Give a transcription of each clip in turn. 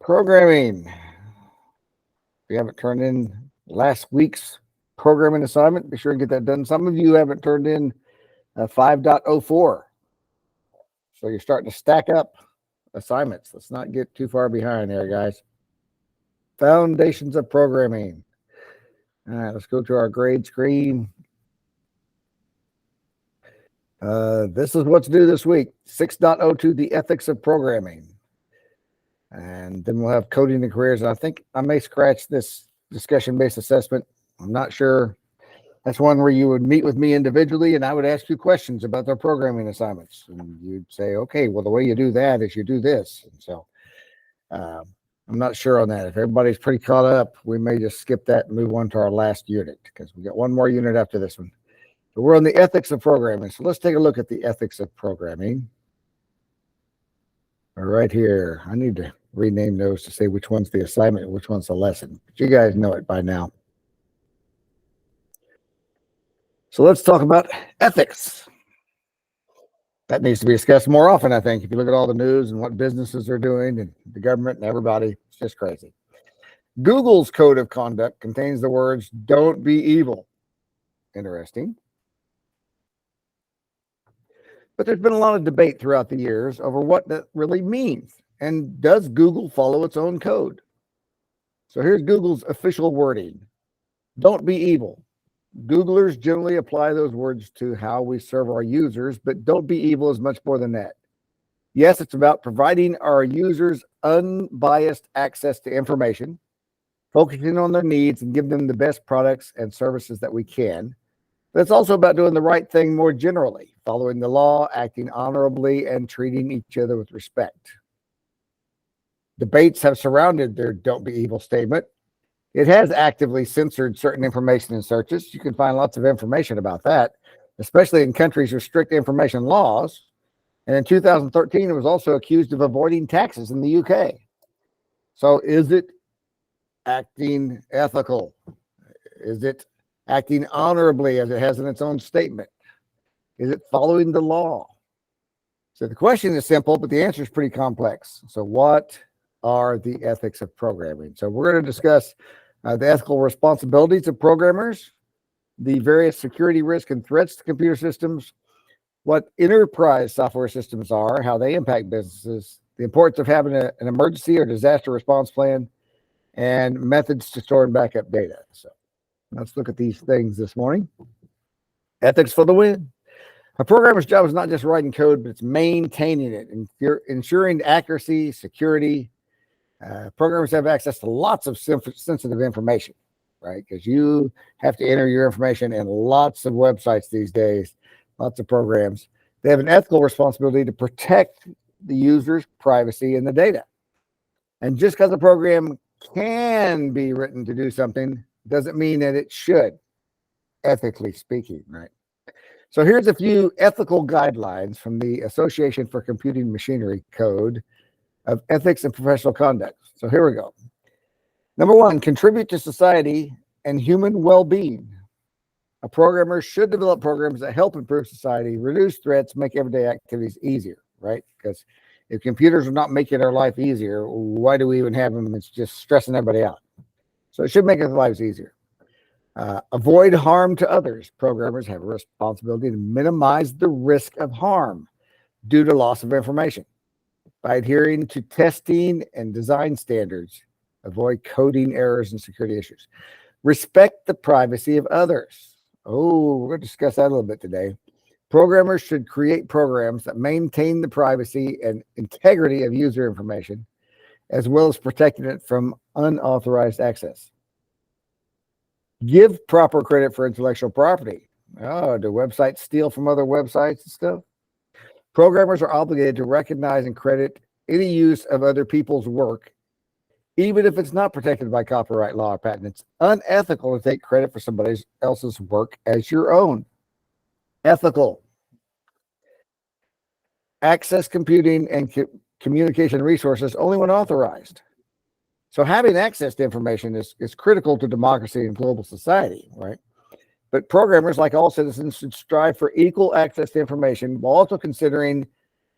Programming. If you haven't turned in last week's programming assignment, be sure and get that done. Some of you haven't turned in 5.04. So you're starting to stack up assignments. Let's not get too far behind there, guys. Foundations of programming. All right, let's go to our grade screen. This is what to do this week. 6.02, the ethics of programming. And then we'll have coding and careers. And I think I may scratch this discussion-based assessment. I'm not sure. That's one where you would meet with me individually and I would ask you questions about their programming assignments. And you'd say, okay, well, the way you do that is you do this. And so I'm not sure on that. If everybody's pretty caught up, we may just skip that and move on to our last unit because we got one more unit after this one. So we're on the ethics of programming. So let's take a look at the ethics of programming. Right here. I need to rename those to say which one's the assignment and which one's the lesson. But you guys know it by now. So let's talk about ethics. That needs to be discussed more often, I think. If you look at all the news and what businesses are doing and the government and everybody, it's just crazy. Google's code of conduct contains the words, "Don't be evil." Interesting. But there's been a lot of debate throughout the years over what that really means. And does Google follow its own code? So here's Google's official wording. Don't be evil. Googlers generally apply those words to how we serve our users, but don't be evil is much more than that. Yes, it's about providing our users unbiased access to information, focusing on their needs and giving them the best products and services that we can. But it's also about doing the right thing more generally, following the law, acting honorably, and treating each other with respect. Debates have surrounded their "don't be evil" statement. It has actively censored certain information in searches. You can find lots of information about that, especially in countries with strict information laws. And in 2013, it was also accused of avoiding taxes in the UK. So is it acting ethical? Is it acting honorably as it has in its own statement? Is it following the law? So the question is simple, but the answer is pretty complex. So what are the ethics of programming? So we're going to discuss the ethical responsibilities of programmers, the various security risks and threats to computer systems, what enterprise software systems are, how they impact businesses, the importance of having an emergency or disaster response plan, and methods to store and back up data. So let's look at these things this morning. Ethics for the win. A programmer's job is not just writing code, but it's maintaining it and ensuring accuracy, security. Programmers have access to lots of sensitive information, right? Because you have to enter your information in lots of websites these days, lots of programs. They have an ethical responsibility to protect the user's privacy and the data. And just because a program can be written to do something doesn't mean that it should, ethically speaking, right? So here's a few ethical guidelines from the Association for Computing Machinery Code of Ethics and Professional Conduct. So here we go. Number one, contribute to society and human well-being. A programmer should develop programs that help improve society, reduce threats, make everyday activities easier, right? Because if computers are not making our life easier, why do we even have them? It's just stressing everybody out. So it should make our lives easier. Avoid harm to others. Programmers have a responsibility to minimize the risk of harm due to loss of information. By adhering to testing and design standards, avoid coding errors and security issues. Respect the privacy of others. Oh, we're going to discuss that a little bit today. Programmers should create programs that maintain the privacy and integrity of user information, as well as protecting it from unauthorized access. Give proper credit for intellectual property. Oh, do websites steal from other websites and stuff? Programmers are obligated to recognize and credit any use of other people's work, even if it's not protected by copyright law or patent. It's unethical to take credit for somebody else's work as your own. Ethical. Access computing and communication resources only when authorized. So having access to information is critical to democracy and global society, right? But programmers, like all citizens, should strive for equal access to information while also considering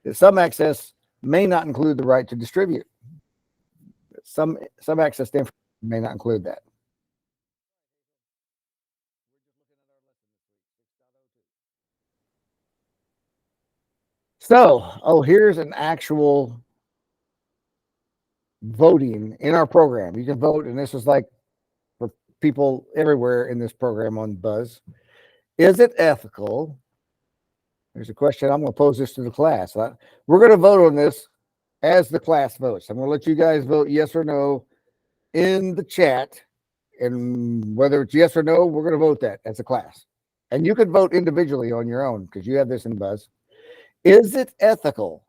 that some access may not include the right to distribute. some access to information may not include that. So, here's an actual voting in our program. You can vote, and this is like for people everywhere in this program on Buzz. Is it ethical? There's a question. I'm going to pose this to the class. We're going to vote on this as the class votes. I'm going to let you guys vote yes or no in the chat. And whether it's yes or no, we're going to vote that as a class. And you can vote individually on your own because you have this in Buzz. Is it ethical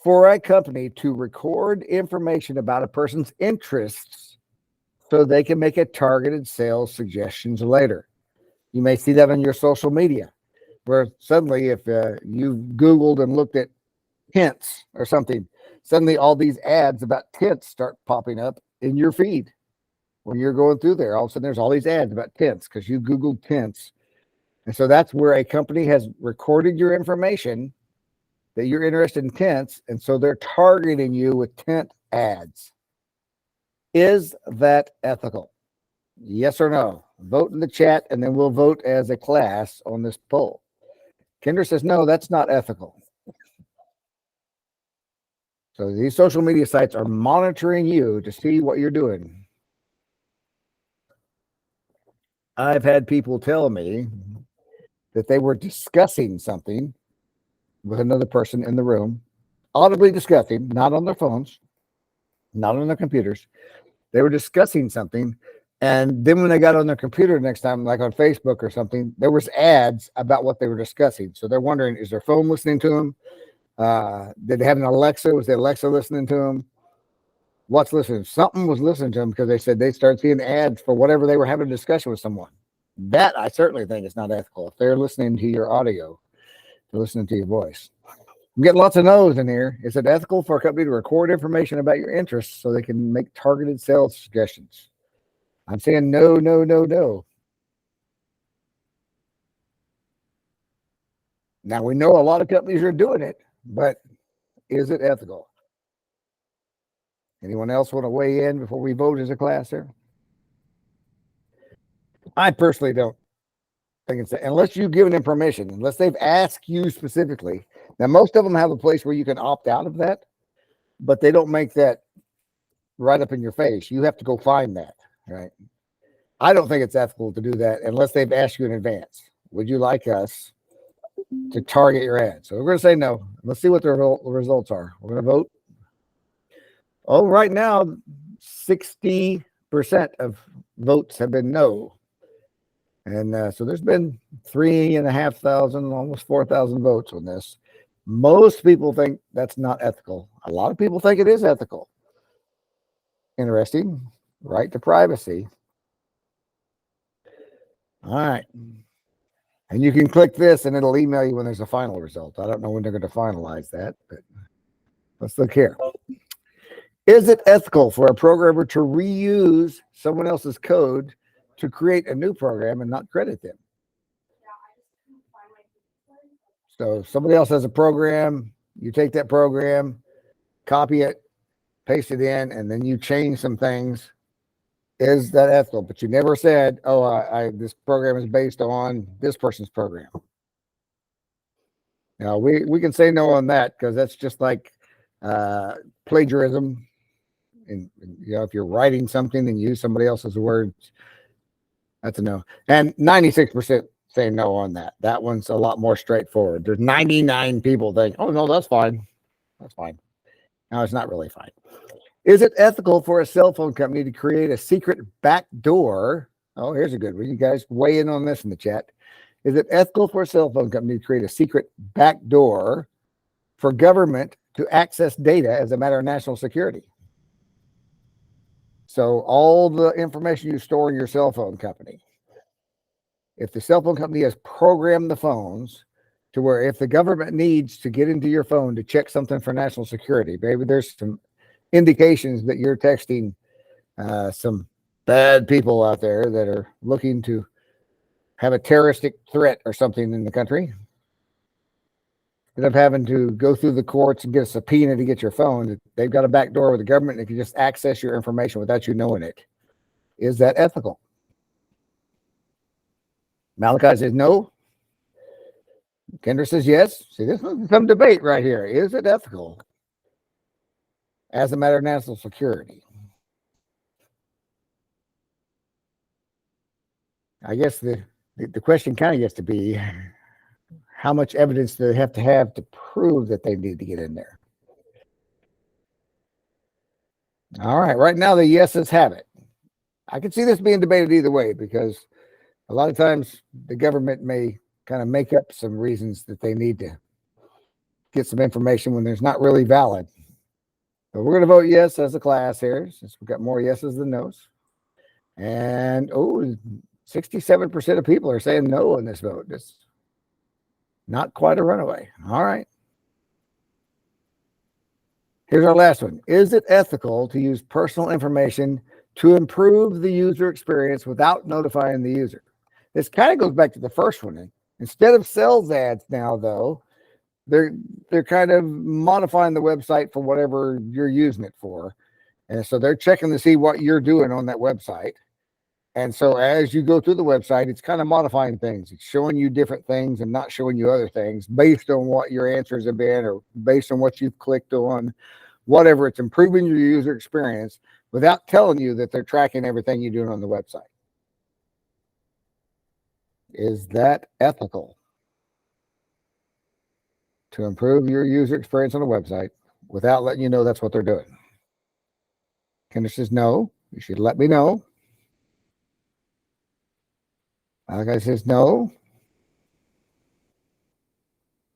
for a company to record information about a person's interests so they can make a targeted sales suggestions later? You may see that on your social media, where suddenly if you Googled and looked at tents or something, suddenly all these ads about tents start popping up in your feed. When you're going through there, all of a sudden there's all these ads about tents because you Googled tents. And so that's where a company has recorded your information that you're interested in tents, and so they're targeting you with tent ads. Is that ethical? Yes or no? Vote in the chat, and then we'll vote as a class on this poll. Kendra says, no, that's not ethical. So these social media sites are monitoring you to see what you're doing. I've had people tell me that they were discussing something with another person in the room, audibly discussing, not on their phones, not on their computers. They were discussing something, and then when they got on their computer next time, like on Facebook or something, there was ads about what they were discussing. So they're wondering, is their phone listening to them? Did they have an Alexa? Was the Alexa listening to them? What's listening? Something was listening to them because they said they started seeing ads for whatever they were having a discussion with someone. That I certainly think is not ethical. If they're listening to your audio, they're listening to your voice. I'm getting lots of no's in here. Is it ethical for a company to record information about your interests so they can make targeted sales suggestions? I'm saying no, no, no, no. Now, we know a lot of companies are doing it, but is it ethical? Anyone else want to weigh in before we vote as a class here? I personally don't think it's unless you've given them permission, unless they've asked you specifically. Now, most of them have a place where you can opt out of that, but they don't make that right up in your face. You have to go find that, right? I don't think it's ethical to do that unless they've asked you in advance. Would you like us to target your ad? So we're going to say no. Let's see what the results are. We're going to vote. Oh, right now, 60% of votes have been no. And so there's been 3,500, almost 4,000 votes on this. Most people think that's not ethical. A lot of people think it is ethical. Interesting. Right to privacy. All right. And you can click this and it'll email you when there's a final result. I don't know when they're going to finalize that, but let's look here. Is it ethical for a programmer to reuse someone else's code to create a new program and not credit them? So if somebody else has a program, you take that program, copy it, paste it in, and then you change some things. Is that ethical? But you never said, oh, this program is based on this person's program. Now, we can say no on that because that's just like plagiarism. And if you're writing something and use somebody else's words, that's a no. And 96% say no on that. That one's a lot more straightforward. There's 99 people think, oh, no, that's fine. That's fine. No, it's not really fine. Is it ethical for a cell phone company to create a secret backdoor? Oh, here's a good one. You guys weigh in on this in the chat. Is it ethical for a cell phone company to create a secret backdoor for government to access data as a matter of national security? So all the information you store in your cell phone company, if the cell phone company has programmed the phones to where if the government needs to get into your phone to check something for national security, maybe there's some indications that you're texting some bad people out there that are looking to have a terroristic threat or something in the country, Instead of having to go through the courts and get a subpoena to get your phone, they've got a back door with the government and can just access your information without you knowing it. Is that ethical? Malachi says no. Kendra says yes. See, this is some debate right here. Is it ethical as a matter of national security? I guess the question kind of gets to be, how much evidence do they have to prove that they need to get in there? All right. Right now, the yeses have it. I can see this being debated either way, because a lot of times the government may kind of make up some reasons that they need to get some information when there's not really valid. But we're going to vote yes as a class here, since we've got more yeses than nos. And 67% of people are saying no in this vote. It's not quite a runaway. All right. Here's our last one. Is it ethical to use personal information to improve the user experience without notifying the user? This kind of goes back to the first one. Instead of sales ads now, though, they're kind of modifying the website for whatever you're using it for. And so they're checking to see what you're doing on that website. And so as you go through the website, it's kind of modifying things. It's showing you different things and not showing you other things based on what your answers have been or based on what you've clicked on, whatever. It's improving your user experience without telling you that they're tracking everything you're doing on the website. Is that ethical to improve your user experience on a website without letting you know that's what they're doing? Kendra says no. You should let me know. Malachi says no.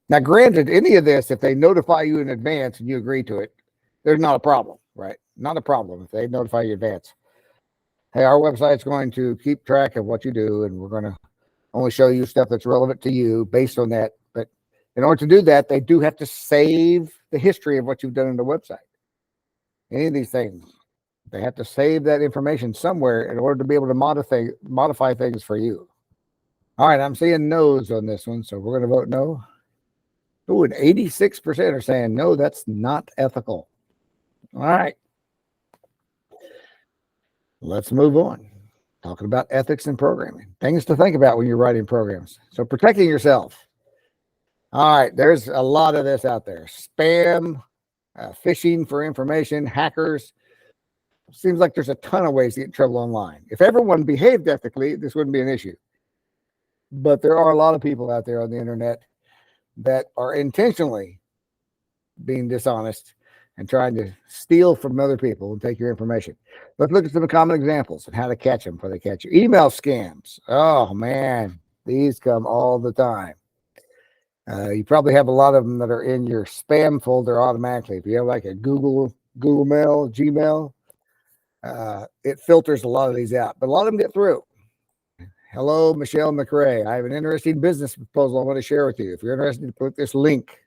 Now, granted, any of this, if they notify you in advance and you agree to it, there's not a problem, right? Not a problem if they notify you in advance. Hey, our website's going to keep track of what you do, and we're going to only show you stuff that's relevant to you based on that. But in order to do that, they do have to save the history of what you've done on the website. Any of these things, they have to save that information somewhere in order to be able to modify things for you. All right, I'm seeing no's on this one, so we're going to vote no. Oh, and 86% are saying no, that's not ethical. All right. Let's move on. Talking about ethics in programming. Things to think about when you're writing programs. So protecting yourself. All right, there's a lot of this out there. Spam, phishing for information, hackers. Seems like there's a ton of ways to get in trouble online. If everyone behaved ethically, this wouldn't be an issue. But there are a lot of people out there on the internet that are intentionally being dishonest and trying to steal from other people and take your information. Let's look at some common examples and how to catch them before they catch you. Email scams. Oh, man, these come all the time. You probably have a lot of them that are in your spam folder automatically. If you have like a Google Mail, Gmail, it filters a lot of these out, but a lot of them get through. Hello, Michelle McRae. I have an interesting business proposal I want to share with you. If you're interested, click this link.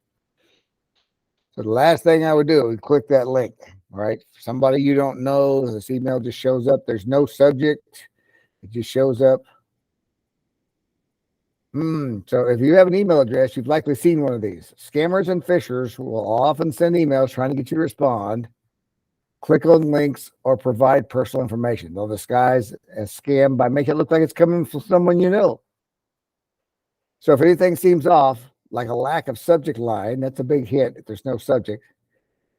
So the last thing I would do is click that link, right? Somebody you don't know, this email just shows up. There's no subject. It just shows up. So if you have an email address, you've likely seen one of these. Scammers and phishers will often send emails trying to get you to respond, click on links, or provide personal information. They'll disguise a scam by making it look like it's coming from someone you know. So if anything seems off, like a lack of subject line, that's a big hit if there's no subject,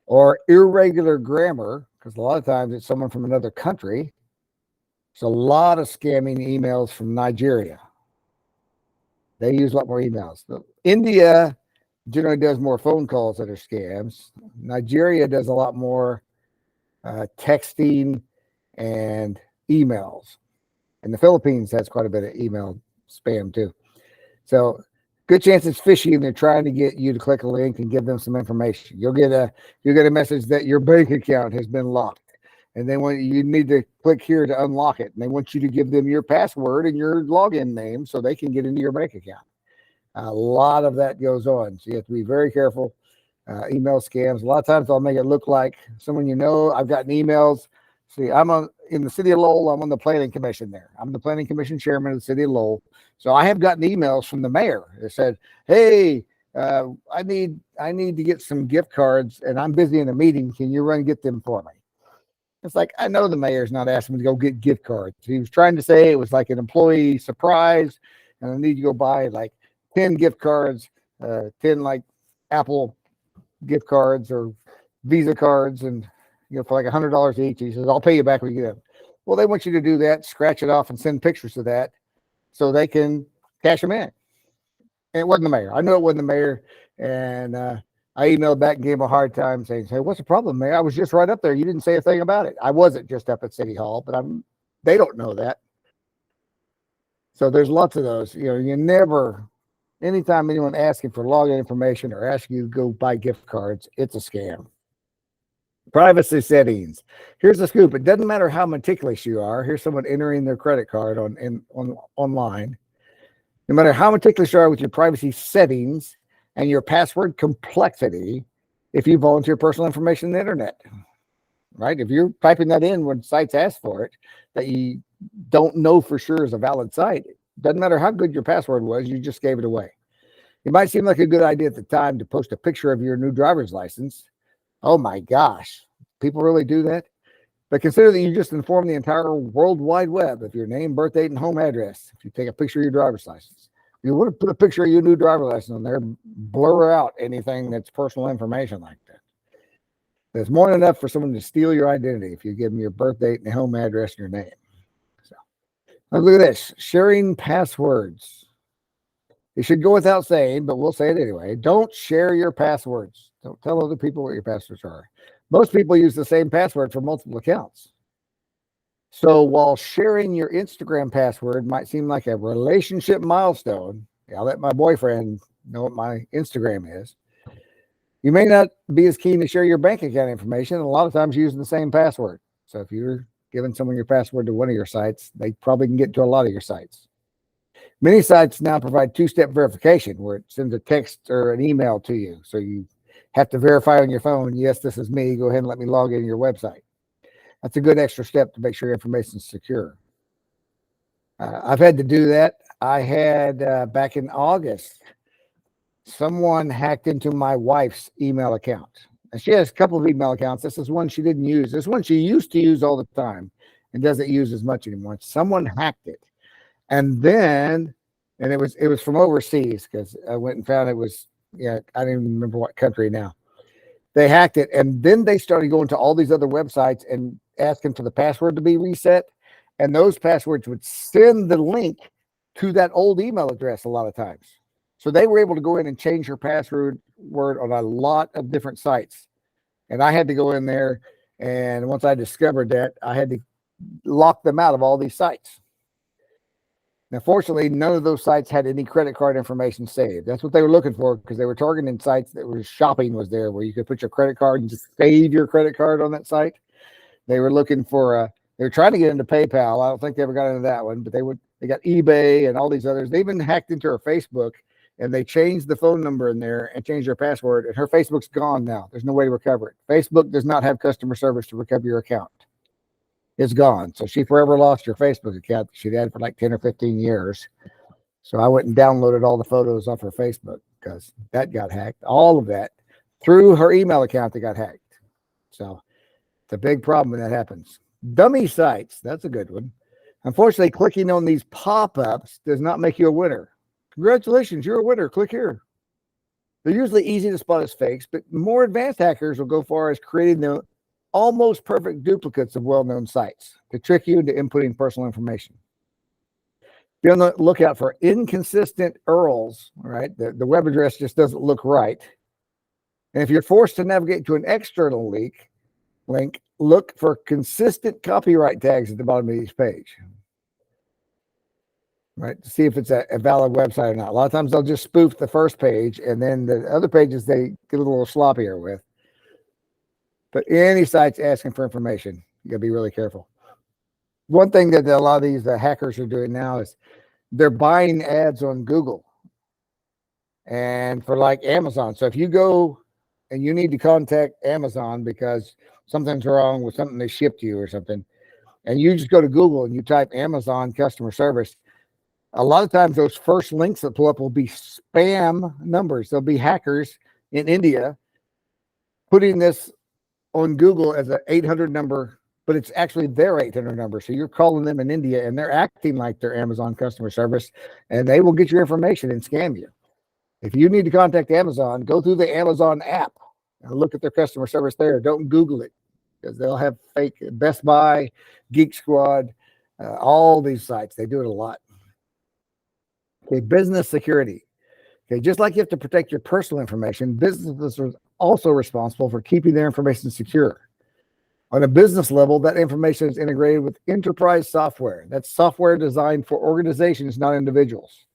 or irregular grammar, because a lot of times it's someone from another country. There's a lot of scamming emails from Nigeria. They use a lot more emails. India generally does more phone calls that are scams. Nigeria does a lot more texting and emails. And the Philippines has quite a bit of email spam too. So good chance it's fishy and they're trying to get you to click a link and give them some information. You'll get a message that your bank account has been locked. And then when you need to click here to unlock it, and they want you to give them your password and your login name so they can get into your bank account. A lot of that goes on. So you have to be very careful. Email scams. A lot of times I'll make it look like someone you know. I've gotten emails. See, in the city of Lowell. I'm on the planning commission there. I'm the planning commission chairman of the city of Lowell. So I have gotten emails from the mayor that said, hey, I need to get some gift cards, and I'm busy in a meeting. Can you run and get them for me? It's like, I know the mayor's not asking me to go get gift cards. He was trying to say it was like an employee surprise, and I need to go buy like 10 gift cards, 10 like Apple gift cards or Visa cards, and for like $100 each. He says, I'll pay you back when you get them. Well, they want you to do that, scratch it off, and send pictures of that so they can cash them in. And it wasn't the mayor. I know it wasn't the mayor. And I emailed back and gave him a hard time saying, hey, what's the problem, Mayor? I was just right up there. You didn't say a thing about it. I wasn't just up at City Hall, but they don't know that. So there's lots of those. You never, anytime anyone asking for login information or asking you to go buy gift cards, it's a scam. Privacy settings. Here's the scoop. It doesn't matter how meticulous you are. Here's someone entering their credit card online. No matter how meticulous you are with your privacy settings and your password complexity, if you volunteer personal information on the internet, right? If you're typing that in when sites ask for it, that you don't know for sure is a valid site, it doesn't matter how good your password was, you just gave it away. It might seem like a good idea at the time to post a picture of your new driver's license. Oh my gosh, people really do that? But consider that you just informed the entire World Wide Web of your name, birth date, and home address. If you take a picture of your driver's license, you want to put a picture of your new driver's license on there, blur out anything that's personal information like that. There's more than enough for someone to steal your identity if you give them your birth date and home address and your name. So, look at this, sharing passwords. It should go without saying, but we'll say it anyway. Don't share your passwords. Don't tell other people what your passwords are. Most people use the same password for multiple accounts. So while sharing your Instagram password might seem like a relationship milestone, I'll let my boyfriend know what my Instagram is, you may not be as keen to share your bank account information, and a lot of times using the same password. So if you're giving someone your password to one of your sites, they probably can get to a lot of your sites. Many sites now provide two-step verification where it sends a text or an email to you. So you have to verify on your phone, yes, this is me. Go ahead and let me log into your website. That's a good extra step to make sure your information is secure. I've had to do that. I had back in August, someone hacked into my wife's email account. And she has a couple of email accounts. This is one she didn't use. This one she used to use all the time and doesn't use as much anymore. Someone hacked it. And it was from overseas, because I went and found it was, I don't even remember what country now. They hacked it, and then they started going to all these other websites and asking for the password to be reset. And those passwords would send the link to that old email address a lot of times. So they were able to go in and change her password on a lot of different sites. And I had to go in there, and once I discovered that, I had to lock them out of all these sites. Now, fortunately, none of those sites had any credit card information saved. That's what they were looking for, because they were targeting sites that were shopping was there, where you could put your credit card and just save your credit card on that site. They were looking for, they were trying to get into PayPal. I don't think they ever got into that one, but they got eBay and all these others. They even hacked into her Facebook, and they changed the phone number in there and changed her password, and her Facebook's gone now. There's no way to recover it. Facebook does not have customer service to recover your account. It's gone. So she forever lost her Facebook account she'd had for like 10 or 15 years. So I went and downloaded all the photos off her Facebook, because that got hacked. All of that through her email account that got hacked. So it's a big problem when that happens. Dummy sites. That's a good one. Unfortunately, clicking on these pop-ups does not make you a winner. Congratulations, you're a winner. Click here. They're usually easy to spot as fakes, but more advanced hackers will go far as creating the almost perfect duplicates of well-known sites to trick you into inputting personal information. Be on the lookout for inconsistent URLs, right? The web address just doesn't look right. And if you're forced to navigate to an external link, look for consistent copyright tags at the bottom of each page, right? To see if it's a valid website or not. A lot of times they'll just spoof the first page, and then the other pages they get a little sloppier with. But any sites asking for information, you gotta be really careful. One thing that a lot of these hackers are doing now is they're buying ads on Google and for like Amazon. So if you go and you need to contact Amazon because something's wrong with something they shipped you or something, and you just go to Google and you type Amazon customer service, A lot of times those first links that pull up will be spam numbers. There'll be hackers in India putting this on Google as an 800 number, but it's actually their 800 number. So you're calling them in India and they're acting like they're Amazon customer service, and they will get your information and scam you. If you need to contact Amazon, go through the Amazon app and look at their customer service there. Don't Google it, because they'll have fake Best Buy, Geek Squad, all these sites. They do it a lot. Okay, business security. Okay, just like you have to protect your personal information, businesses are also responsible for keeping their information secure. On a business level, that information is integrated with enterprise software. That's software designed for organizations, not individuals.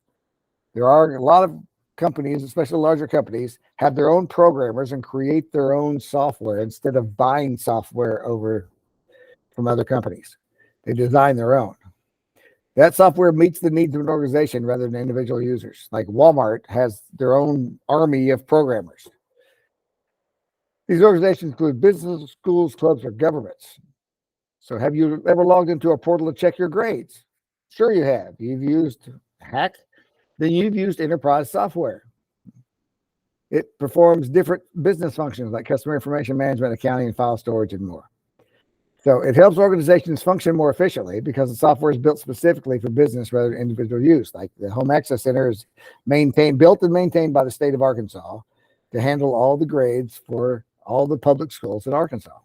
There are a lot of companies, especially larger companies, have their own programmers and create their own software instead of buying software over from other companies. They design their own. That software meets the needs of an organization rather than individual users. Like Walmart has their own army of programmers. These organizations include businesses, schools, clubs, or governments. So have you ever logged into a portal to check your grades? Sure you have. You've used Hack, then you've used enterprise software. It performs different business functions like customer information management, accounting, file storage, and more. So it helps organizations function more efficiently because the software is built specifically for business rather than individual use. Like the Home Access Center is built and maintained by the state of Arkansas to handle all the grades for all the public schools in Arkansas.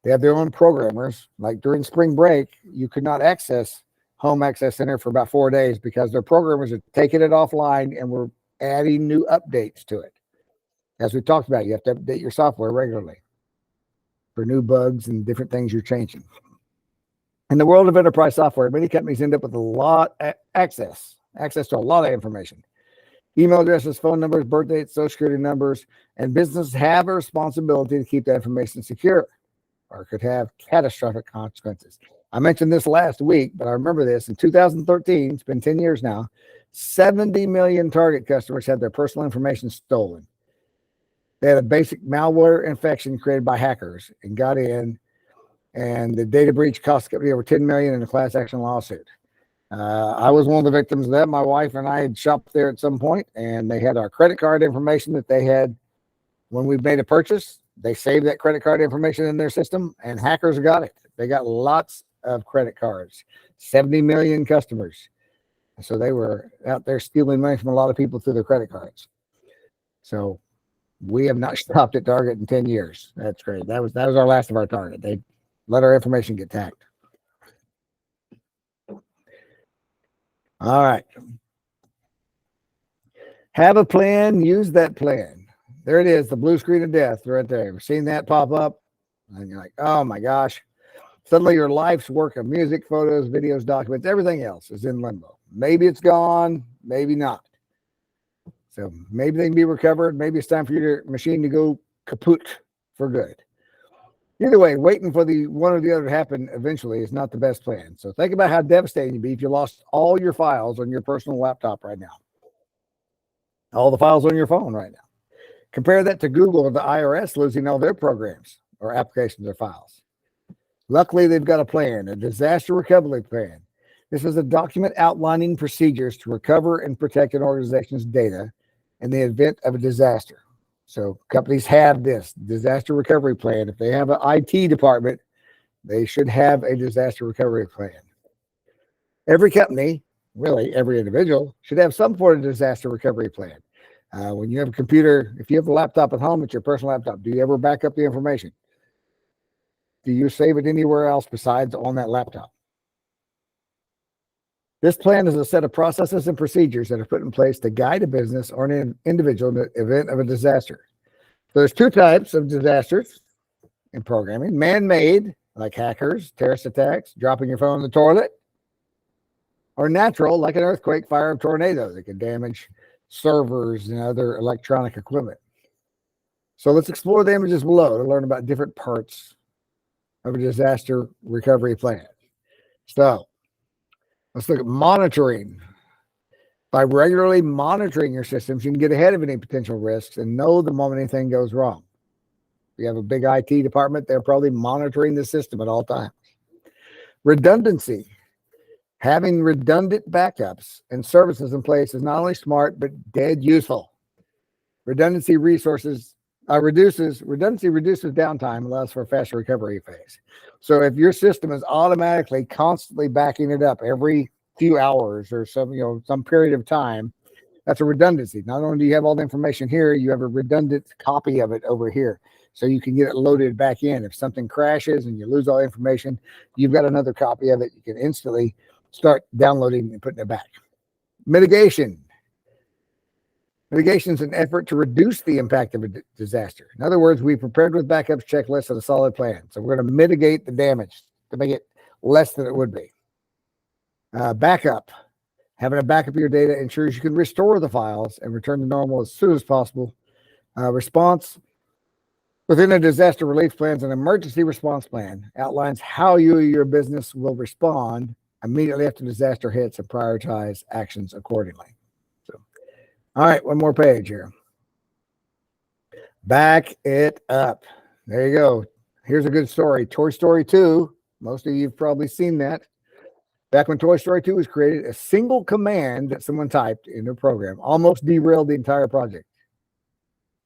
They have their own programmers. Like during spring break, you could not access Home Access Center for about 4 days because their programmers are taking it offline and were adding new updates to it. As we talked about, you have to update your software regularly for new bugs and different things you're changing. In the world of enterprise software, many companies end up with a lot of access to a lot of information. Email addresses, phone numbers, birth dates, social security numbers, and businesses have a responsibility to keep that information secure, or could have catastrophic consequences. I mentioned this last week, but I remember this. In 2013, it's been 10 years now, 70 million Target customers had their personal information stolen. They had a basic malware infection created by hackers and got in, and the data breach cost the company over $10 million in a class action lawsuit. I was one of the victims of that. My wife and I had shopped there at some point, and they had our credit card information that they had when we made a purchase. They saved that credit card information in their system, and hackers got it. They got lots of credit cards, 70 million customers. So they were out there stealing money from a lot of people through their credit cards. So we have not stopped at Target in 10 years. That's great. That was our last of our Target. They let our information get tagged. All right. Have a plan, use that plan. There it is, the blue screen of death right there. You've seen that pop up? And you're like, oh my gosh. Suddenly your life's work of music, photos, videos, documents, everything else is in limbo. Maybe it's gone, maybe not. So maybe they can be recovered. Maybe it's time for your machine to go kaput for good. Either way, waiting for the one or the other to happen eventually is not the best plan. So think about how devastating it'd be if you lost all your files on your personal laptop right now. All the files on your phone right now. Compare that to Google or the IRS losing all their programs or applications or files. Luckily, they've got a plan, a disaster recovery plan. This is a document outlining procedures to recover and protect an organization's data in the event of a disaster. So companies have this disaster recovery plan. If they have an IT department, they should have a disaster recovery plan. Every company, really every individual, should have some sort of disaster recovery plan. When you have a computer, if you have a laptop at home, it's your personal laptop. Do you ever back up the information? Do you save it anywhere else besides on that laptop? This plan is a set of processes and procedures that are put in place to guide a business or an individual in the event of a disaster. So there's two types of disasters in programming: man-made, like hackers, terrorist attacks, dropping your phone in the toilet, or natural, like an earthquake, fire, or tornado that can damage servers and other electronic equipment. So let's explore the images below to learn about different parts of a disaster recovery plan. So let's look at monitoring. By regularly monitoring your systems, you can get ahead of any potential risks and know the moment anything goes wrong. If you have a big IT department, they're probably monitoring the system at all times. Redundancy. Having redundant backups and services in place is not only smart, but dead useful. Redundancy reduces downtime, allows for a faster recovery phase. So if your system is automatically constantly backing it up every few hours or some period of time, that's a redundancy. Not only do you have all the information here, you have a redundant copy of it over here. So you can get it loaded back in. If something crashes and you lose all the information, you've got another copy of it. You can instantly start downloading and putting it back. Mitigation. Mitigation is an effort to reduce the impact of a disaster. In other words, we prepared with backups, checklists, and a solid plan. So we're going to mitigate the damage to make it less than it would be. Backup. Having a backup of your data ensures you can restore the files and return to normal as soon as possible. Response. Within a disaster relief plan, an emergency response plan outlines how you or your business will respond immediately after disaster hits and prioritize actions accordingly. So, all right, one more page here. Back it up. There you go. Here's a good story. Toy Story 2. Most of you have probably seen that. Back when Toy Story 2 was created, a single command that someone typed in their program almost derailed the entire project.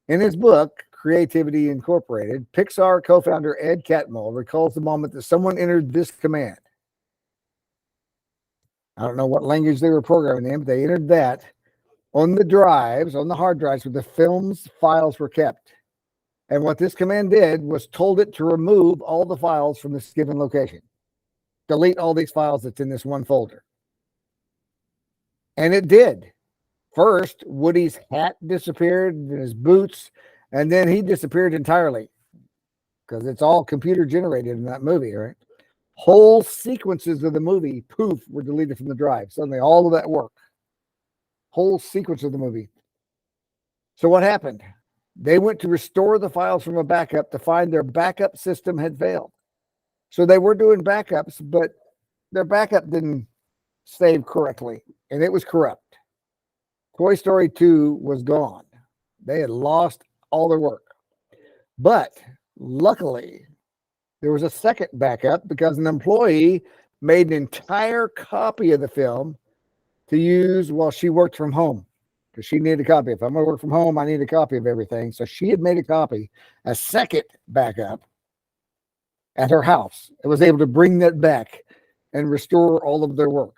In his book, Creativity Incorporated, Pixar co-founder Ed Catmull recalls the moment that someone entered this command. I don't know what language they were programming in, but they entered that on the drives, on the hard drives where the film's files were kept. And what this command did was told it to remove all the files from this given location. Delete all these files that's in this one folder. And it did. First, Woody's hat disappeared, and his boots, and then he disappeared entirely because it's all computer generated in that movie, right? Whole sequences of the movie, poof, were deleted from the drive. Suddenly, all of that work, whole sequence of the movie. So what happened? They went to restore the files from a backup to find their backup system had failed. So they were doing backups, but their backup didn't save correctly, and it was corrupt. Toy Story 2 was gone. They had lost all their work. But luckily, there was a second backup because an employee made an entire copy of the film to use while she worked from home because she needed a copy. If I'm going to work from home, I need a copy of everything. So she had made a copy, a second backup at her house. It was able to bring that back and restore all of their work.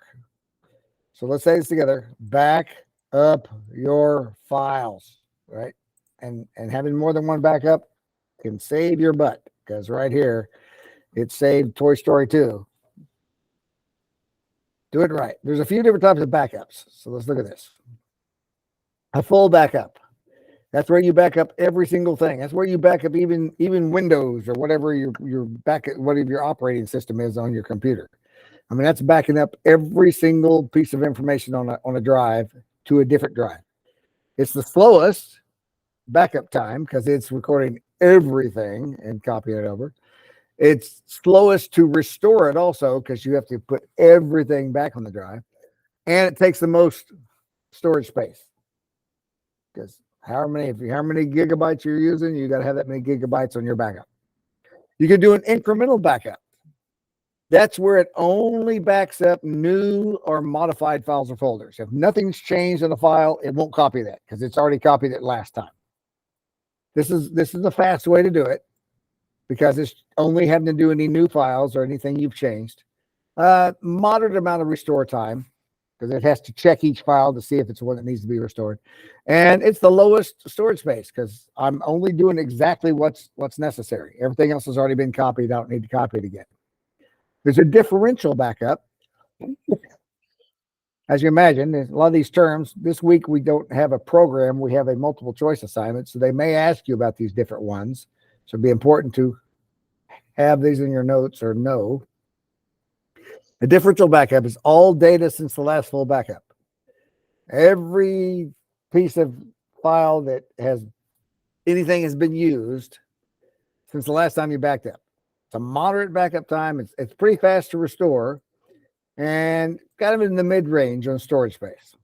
So let's say this together. Back up your files, right? And having more than one backup can save your butt because right here, it saved Toy Story 2. Do it right. There's a few different types of backups. So let's look at this. A full backup. That's where you back up every single thing. That's where you back up even Windows or whatever whatever your operating system is on your computer. I mean, that's backing up every single piece of information on a drive to a different drive. It's the slowest backup time because it's recording everything and copying it over. It's slowest to restore it also because you have to put everything back on the drive. And it takes the most storage space because how many gigabytes you're using, you got to have that many gigabytes on your backup. You can do an incremental backup. That's where it only backs up new or modified files or folders. If nothing's changed in the file, it won't copy that because it's already copied it last time. This is the fast way to do it because it's only having to do any new files or anything you've changed. Moderate amount of restore time because it has to check each file to see if it's one that needs to be restored. And it's the lowest storage space because I'm only doing exactly what's necessary. Everything else has already been copied. I don't need to copy it again. There's a differential backup. As you imagine, a lot of these terms, this week we don't have a program. We have a multiple choice assignment. So they may ask you about these different ones. So it'd be important to have these in your notes or know. A differential backup is all data since the last full backup. Every piece of file that anything has been used since the last time you backed up. It's a moderate backup time. It's pretty fast to restore and kind of in the mid-range on storage space.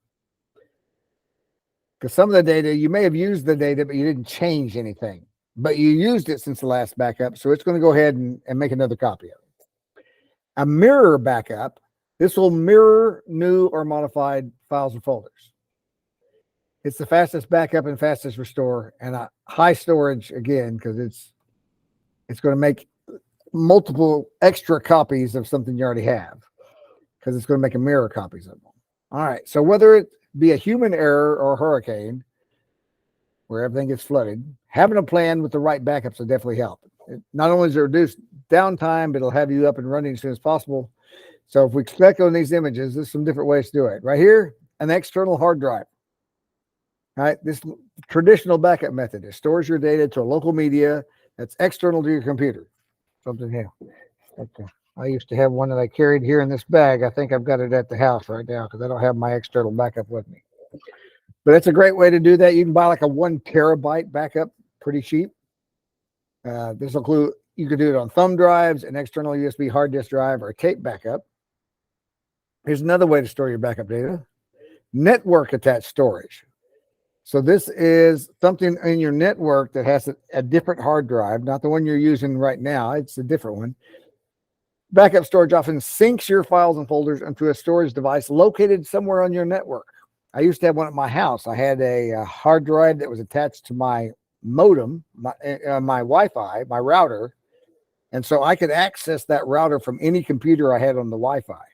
Because some of the data, you may have used the data, but you didn't change anything. But you used it since the last backup, so it's going to go ahead and make another copy of it. A mirror backup This will mirror new or modified files and folders. It's the fastest backup and fastest restore, and a high storage again, because it's going to make multiple extra copies of something you already have, because it's going to make a mirror copies of them. All right. So whether it be a human error or a hurricane where everything gets flooded, having a plan with the right backups will definitely help. Not only does it reduce downtime, but it'll have you up and running as soon as possible. So if we click on these images, there's some different ways to do it. Right here, an external hard drive. All right, this traditional backup method, it stores your data to a local media that's external to your computer. Something here. Okay. I used to have one that I carried here in this bag. I think I've got it at the house right now because I don't have my external backup with me. But it's a great way to do that. You can buy like a 1 terabyte backup, pretty cheap. This will include, you can do it on thumb drives, an external USB hard disk drive, or a tape backup. Here's another way to store your backup data: network attached storage. So this is something in your network that has a different hard drive, not the one you're using right now. It's a different one. Backup storage often syncs your files and folders into a storage device located somewhere on your network. I used to have one at my house. I had a hard drive that was attached to my modem, my Wi-Fi, my router. And so I could access that router from any computer I had on the Wi-Fi,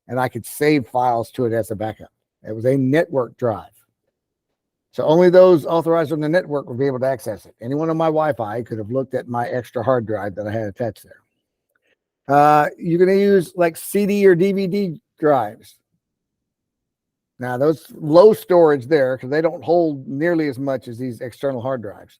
and I could save files to it as a backup. It was a network drive. So only those authorized on the network would be able to access it. Anyone on my Wi-Fi could have looked at my extra hard drive that I had attached there. You're going to use like CD or DVD drives. Now, those low storage there, because they don't hold nearly as much as these external hard drives.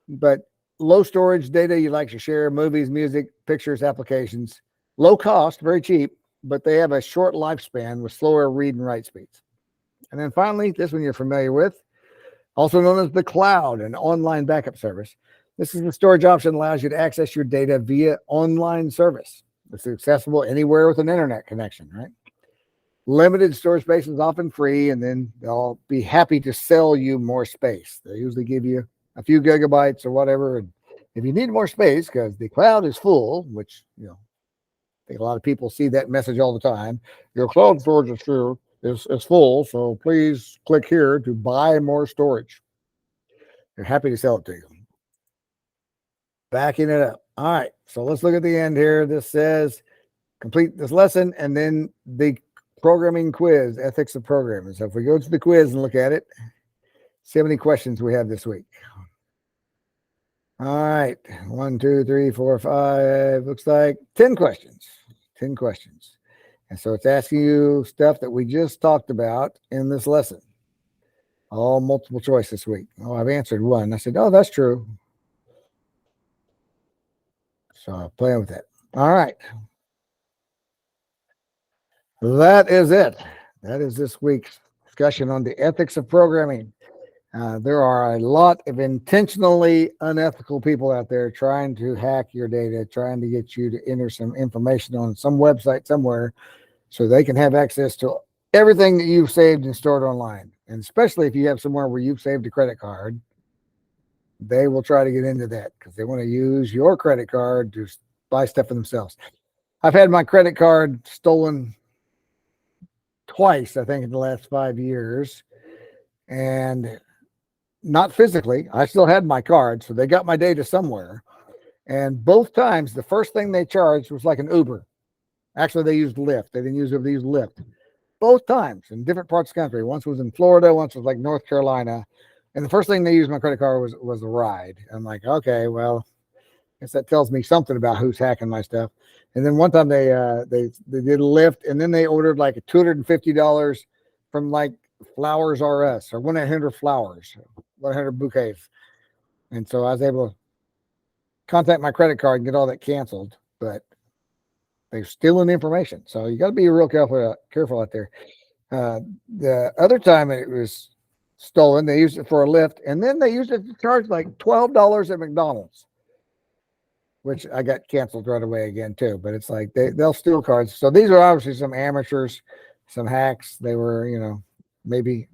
But low storage data you like to share, movies, music, pictures, applications. Low cost, very cheap, but they have a short lifespan with slower read and write speeds. And then finally, this one you're familiar with, also known as the cloud, an online backup service. This is the storage option that allows you to access your data via online service. It's accessible anywhere with an internet connection, right? Limited storage space is often free, and then they'll be happy to sell you more space. They usually give you a few gigabytes or whatever. And if you need more space, because the cloud is full, which, I think a lot of people see that message all the time. Your cloud storage is full, so please click here to buy more storage. They're happy to sell it to you. Backing it up. All right, so let's look at the end here. This says complete this lesson, and then the programming quiz, ethics of programming. So if we go to the quiz and look at it, see how many questions we have this week. All right, 1, 2, 3, 4, 5. Looks like 10 questions. 10 questions. And so it's asking you stuff that we just talked about in this lesson. All multiple choice this week. Oh, I've answered one. I said, oh, that's true. So I'm playing with that. All right. That is it. That is this week's discussion on the ethics of programming. There are a lot of intentionally unethical people out there trying to hack your data, trying to get you to enter some information on some website somewhere so they can have access to everything that you've saved and stored online. And especially if you have somewhere where you've saved a credit card, they will try to get into that because they want to use your credit card to buy stuff for themselves. I've had my credit card stolen twice, I think, in the last 5 years. And not physically. I still had my card, so they got my data somewhere. And both times, the first thing they charged was like an Uber. Actually, they used Lyft. They didn't use Uber, they used Lyft. Both times in different parts of the country. Once was in Florida, once was like North Carolina. And the first thing they used my credit card was a ride. I'm like, okay, well, I guess that tells me something about who's hacking my stuff. And then one time they did Lyft, and then they ordered like $250 from like Flowers RS or 1-800-Flowers, 1-800-Bouquets. And so I was able to contact my credit card and get all that canceled, but they're stealing the information. So you got to be real careful out there. The other time it was stolen, they used it for a Lyft, and then they used it to charge like $12 at McDonald's, which I got canceled right away again too. But it's like they'll steal cards. So these are obviously some amateurs, some hacks. They were, maybe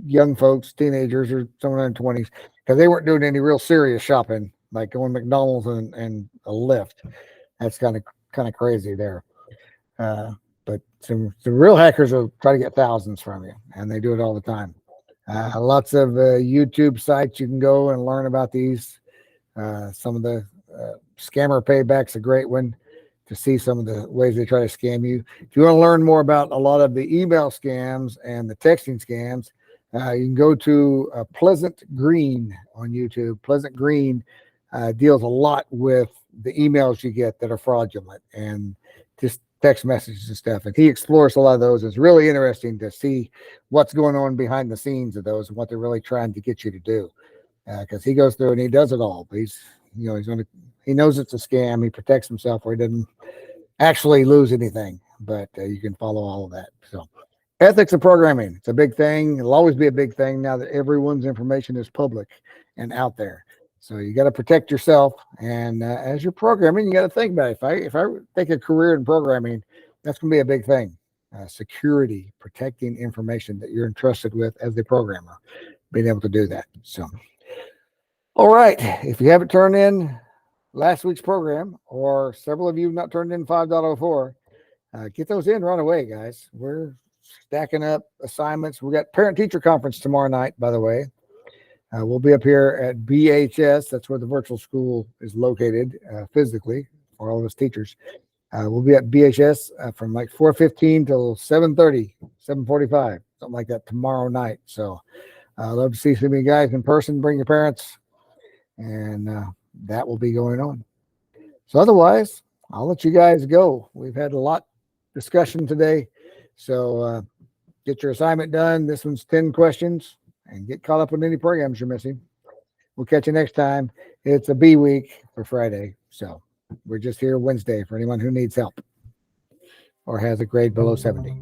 young folks, teenagers, or someone in their 20s, because they weren't doing any real serious shopping, like going McDonald's and a Lyft. That's kind of crazy there. But the real hackers will try to get thousands from you, and they do it all the time. Lots of YouTube sites you can go and learn about these. Some of the scammer payback's a great one to see some of the ways they try to scam you. If you want to learn more about a lot of the email scams and the texting scams, you can go to Pleasant Green on YouTube. Pleasant Green deals a lot with the emails you get that are fraudulent and just text messages and stuff. And he explores a lot of those. It's really interesting to see what's going on behind the scenes of those and what they're really trying to get you to do. Because he goes through and he does it all. But he knows it's a scam. He protects himself where he doesn't actually lose anything. But you can follow all of that. So ethics of programming, it's a big thing. It'll always be a big thing now that everyone's information is public and out there. So you got to protect yourself. And as you're programming, you got to think about it. If I take a career in programming, that's going to be a big thing. Security, protecting information that you're entrusted with as a programmer, being able to do that. So, all right. If you haven't turned in last week's program, or several of you have not turned in 5.04, get those in right away, guys. We're stacking up assignments. We got parent-teacher conference tomorrow night, by the way. We'll be up here at BHS. That's where the virtual school is located physically for all of us teachers. We'll be at BHS from like 4:15 till 7:30, 7:45, something like that tomorrow night. So I'd love to see some of you guys in person. Bring your parents, and that will be going on. So otherwise, I'll let you guys go. We've had a lot discussion today. So get your assignment done. This one's 10 questions. And get caught up on any programs you're missing. We'll catch you next time. It's a B week for Friday. So we're just here Wednesday for anyone who needs help or has a grade below 70.